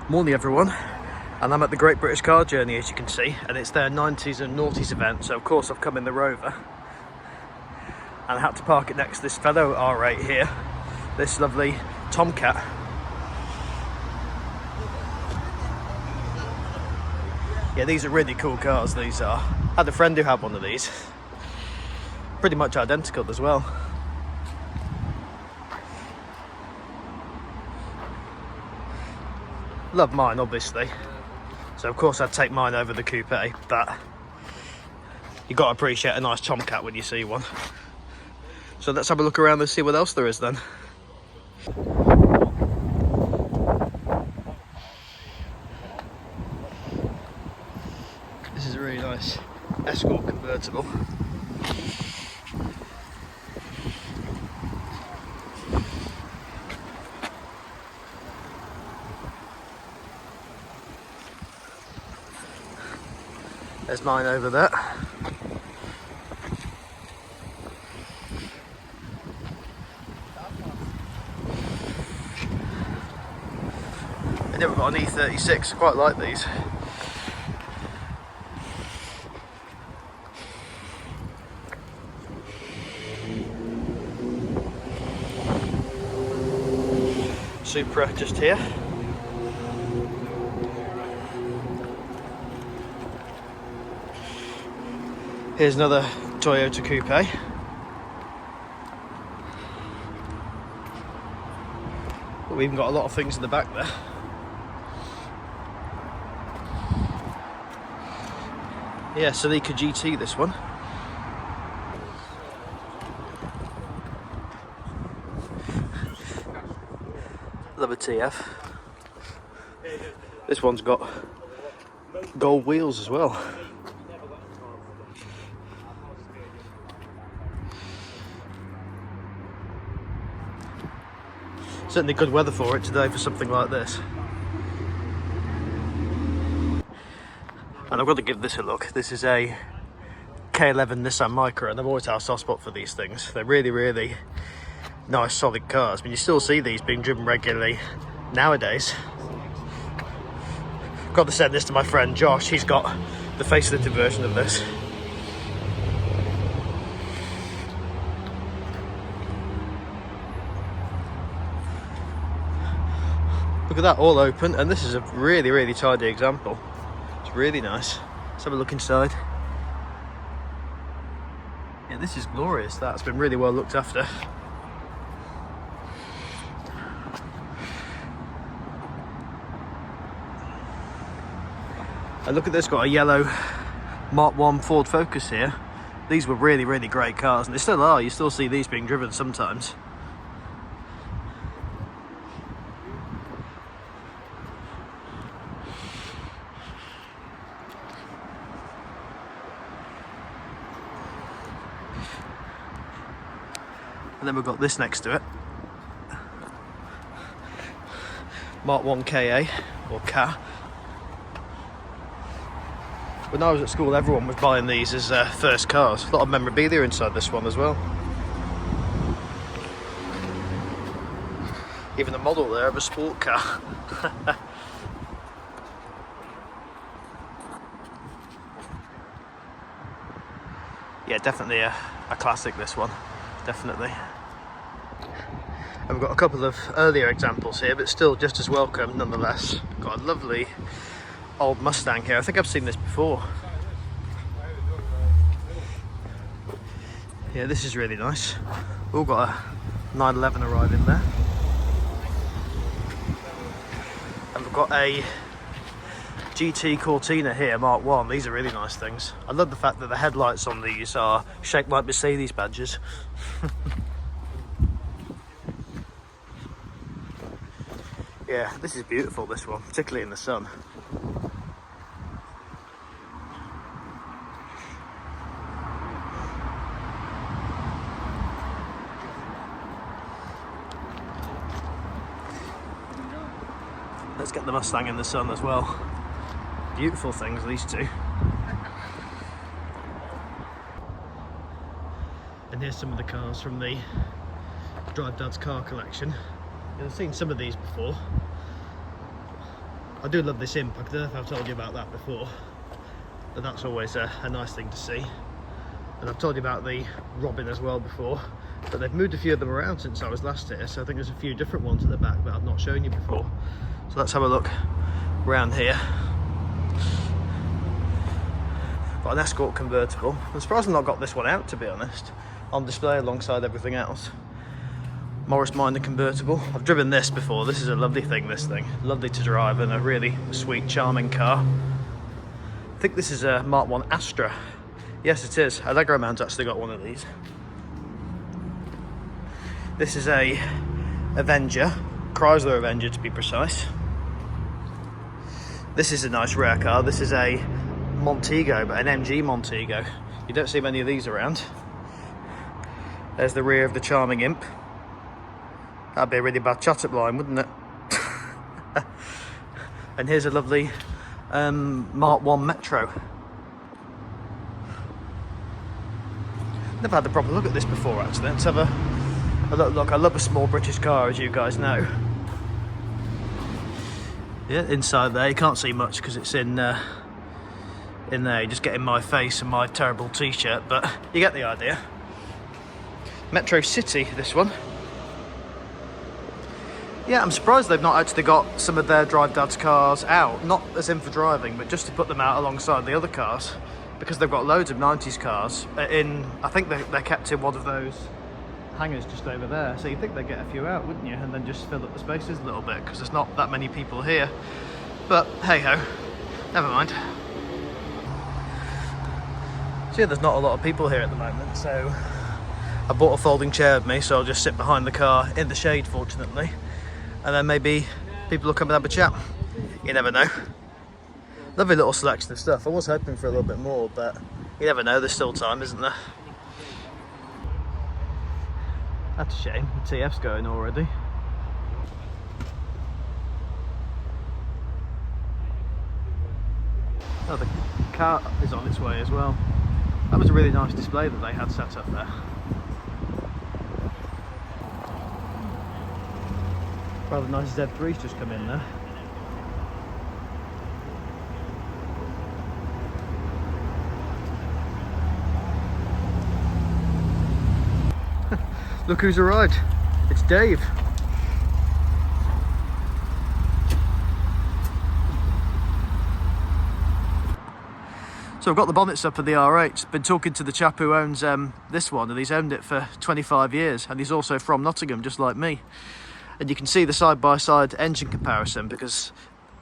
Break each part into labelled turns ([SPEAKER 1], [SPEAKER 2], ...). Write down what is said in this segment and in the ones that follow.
[SPEAKER 1] Morning everyone, and I'm at the Great British Car Journey, as you can see, and it's their 90s and noughties event, so of course I've come in the Rover and I had to park it next to this fellow R8 here, this lovely Tomcat. Yeah, these are really cool cars, these are. I had a friend who had one of these, pretty much identical as well. Love mine, obviously, so of course I'd take mine over the coupe, but you've got to appreciate a nice Tomcat when you see one. So let's have a look around and see what else there is then. This is a really nice Escort convertible. There's mine over there. I never got an E36, I quite like these. Supra just here. Here's another Toyota coupe. We've even got a lot of things in the back there. Yeah, Celica GT, this one. Love a TF. This one's got gold wheels as well. Certainly good weather for it today for something like this. And I've got to give this a look. This is a K11 Nissan Micro, and I've always had a soft spot for these things. They're really, really nice, solid cars. I mean, you still see these being driven regularly nowadays. Got to send this to my friend Josh. He's got the facelifted version of this. Look at that, all open, and this is a really, really tidy example. It's really nice. Let's have a look inside. Yeah, this is glorious. That's been really well looked after. And look at this, got a yellow Mark 1 Ford Focus here. These were really, really great cars, and they still are. You still see these being driven sometimes. And then we've got this next to it. Mark 1 KA, or Ka. When I was at school, everyone was buying these as first cars. A lot of memorabilia inside this one as well. Even the model there of a sport car. Yeah, definitely a classic, this one. Definitely. And we've got a couple of earlier examples here, but still just as welcome nonetheless. Got a lovely old Mustang here. I think I've seen this before. Yeah, this is really nice. We've all got a 911 arriving there. And we've got a GT Cortina here, Mark 1. These are really nice things. I love the fact that the headlights on these are shaped like Mercedes badges. Yeah, this is beautiful, this one, particularly in the sun. Let's get the Mustang in the sun as well. Beautiful things, these two. And here's some of the cars from the Drive Dad's car collection. I've seen some of these before. I do love this impact. I don't know if I've told you about that before, but that's always a nice thing to see. And I've told you about the Robin as well before, but they've moved a few of them around since I was last here, so I think there's a few different ones at the back that I've not shown you before. So let's have a look around here. Got an Escort convertible. I'm surprised I've not got this one out, to be honest, on display alongside everything else. Morris Minor convertible. I've driven this before. This is a lovely thing, this thing. Lovely to drive and a really sweet, charming car. I think this is a Mark 1 Astra. Yes, it is. Allegro Man's actually got one of these. This is a Avenger, Chrysler Avenger to be precise. This is a nice rare car. This is a Montego, but an MG Montego. You don't see many of these around. There's the rear of the charming Imp. That'd be a really bad chat-up line, wouldn't it? And here's a lovely Mark 1 Metro. Never had a proper look at this before, actually. Let's have a look. I love a small British car, as you guys know. Yeah, inside there, you can't see much because it's in there. You just get in my face and my terrible t-shirt, but you get the idea. Metro City, this one. Yeah, I'm surprised they've not actually got some of their Drive Dad's cars out, not as in for driving, but just to put them out alongside the other cars, because they've got loads of 90s cars in. I think they're kept in one of those hangars just over there, so you'd think they'd get a few out, wouldn't you, and then just fill up the spaces a little bit, because there's not that many people here. But hey ho, never mind. So yeah, there's not a lot of people here at the moment, so I bought a folding chair with me, so I'll just sit behind the car in the shade, fortunately, and then maybe people will come and have a chat. You never know. Lovely little selection of stuff. I was hoping for a little bit more, but you never know, there's still time, isn't there? That's a shame, the TF's going already. Oh, the car is on its way as well. That was a really nice display that they had set up there. Rather nice Z3's just come in there. Look who's arrived. It's Dave. So I've got the bonnets up of the R8. Been talking to the chap who owns this one, and he's owned it for 25 years, and he's also from Nottingham, just like me. And you can see the side-by-side engine comparison, because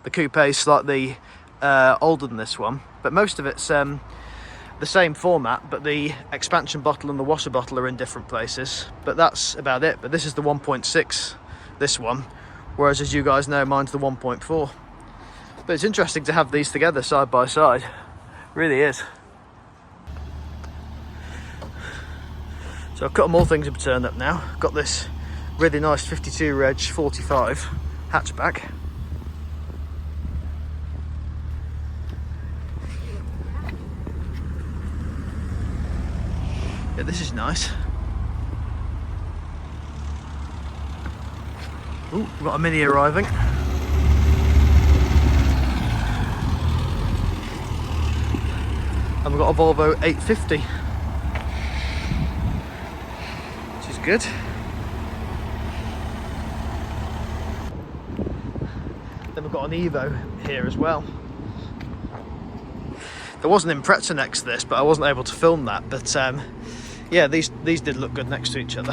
[SPEAKER 1] the coupe is slightly older than this one, but most of it's the same format, but the expansion bottle and the washer bottle are in different places. But that's about it. But this is the 1.6, this one, whereas, as you guys know, mine's the 1.4. But it's interesting to have these together side by side. Really is. So I've cut them all things have turned up now. Got this really nice 52 Reg 45 hatchback. Yeah, this is nice. Ooh, we've got a Mini arriving. And we've got a Volvo 850, which is good. Then we've got an Evo here as well. There was an Impreza next to this, but I wasn't able to film that. But yeah, these did look good next to each other.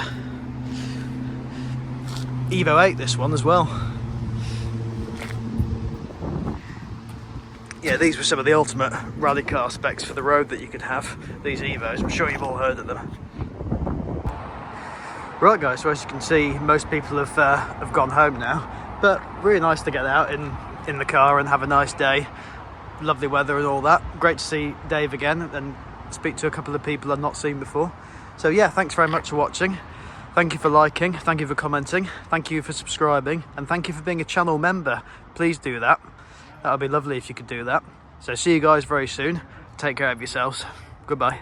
[SPEAKER 1] Evo 8, this one as well. Yeah, these were some of the ultimate rally car specs for the road that you could have, these Evos. I'm sure you've all heard of them. Right guys, so as you can see, most people have gone home now, but really nice to get out in the car and have a nice day. Lovely weather and all that. Great to see Dave again and speak to a couple of people I've not seen before. So yeah, thanks very much for watching. Thank you for liking, thank you for commenting, thank you for subscribing, and thank you for being a channel member. Please do that. That would be lovely if you could do that. So see you guys very soon. Take care of yourselves. Goodbye.